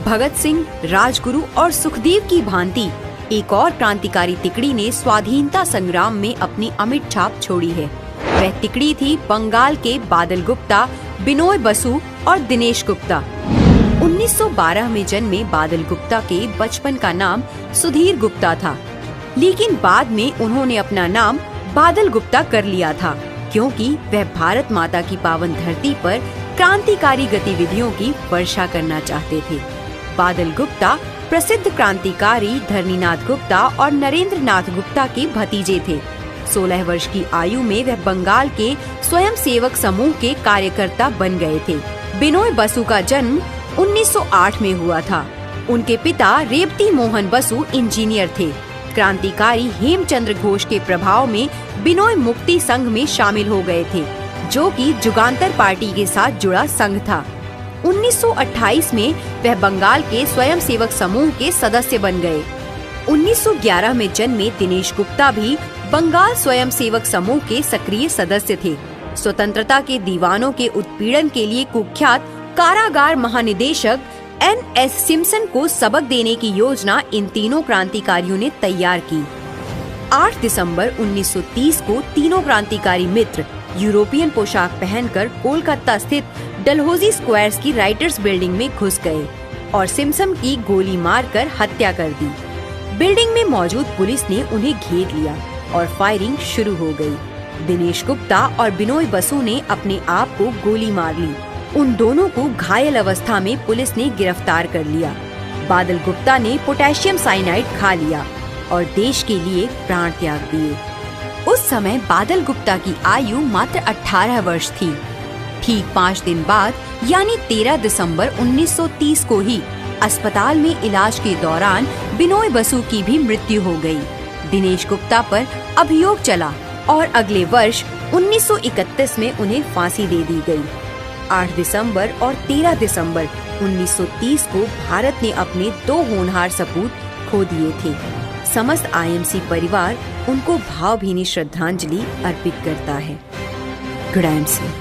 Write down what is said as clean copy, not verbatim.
भगत सिंह, राजगुरु और सुखदेव की भांति एक और क्रांतिकारी तिकड़ी ने स्वाधीनता संग्राम में अपनी अमिट छाप छोड़ी है। वह तिकड़ी थी बंगाल के बादल गुप्ता, बिनोय बसु और दिनेश गुप्ता। 1912 में जन्मे बादल गुप्ता के बचपन का नाम सुधीर गुप्ता था, लेकिन बाद में उन्होंने अपना नाम बादल गुप्ता कर लिया था, क्योंकि वह भारत माता की पावन धरती पर क्रांतिकारी गतिविधियों की वर्षा करना चाहते थे। बादल गुप्ता प्रसिद्ध क्रांतिकारी धरणीनाथ गुप्ता और नरेंद्र नाथ गुप्ता के भतीजे थे। 16 वर्ष की आयु में वह बंगाल के स्वयं सेवक समूह के कार्यकर्ता बन गए थे। बिनोय बसु का जन्म 1908 में हुआ था। उनके पिता रेवती मोहन बसु इंजीनियर थे। क्रांतिकारी हेमचंद्र घोष के प्रभाव में बिनोय मुक्ति संघ में शामिल हो गए थे, जो कि जुगांतर पार्टी के साथ जुड़ा संघ था। 1928 में वह बंगाल के स्वयं सेवक समूह के सदस्य बन गए। 1911 में जन्मे दिनेश गुप्ता भी बंगाल स्वयं सेवक समूह के सक्रिय सदस्य थे। स्वतंत्रता के दीवानों के उत्पीड़न के लिए कुख्यात कारागार महानिदेशक N.S. सिम्पसन को सबक देने की योजना इन तीनों क्रांतिकारियों ने तैयार की। 8 दिसंबर 1930 को तीनों क्रांतिकारी मित्र यूरोपियन पोशाक पहनकर कोलकाता स्थित डलहौजी स्क्वायर्स की राइटर्स बिल्डिंग में घुस गए और सिम्पसन की गोली मारकर हत्या कर दी। बिल्डिंग में मौजूद पुलिस ने उन्हें घेर लिया और फायरिंग शुरू हो गई। दिनेश गुप्ता और बिनोय बसु ने अपने आप को गोली मार ली। उन दोनों को घायल अवस्था में पुलिस ने गिरफ्तार कर लिया। बादल गुप्ता ने पोटेशियम साइनाइड खा लिया और देश के लिए प्राण त्याग दिए। उस समय बादल गुप्ता की आयु मात्र 18 वर्ष थी। ठीक 5 दिन बाद यानी 13 दिसंबर 1930 को ही अस्पताल में इलाज के दौरान बिनोय बसु की भी मृत्यु हो गई। दिनेश गुप्ता पर अभियोग चला और अगले वर्ष 1931 में उन्हें फांसी दे दी गई। 8 दिसंबर और 13 दिसंबर 1930 को भारत ने अपने 2 होनहार सपूत खो दिए थे। समस्त IMC परिवार उनको भावभीनी श्रद्धांजलि अर्पित करता है। Good IMC।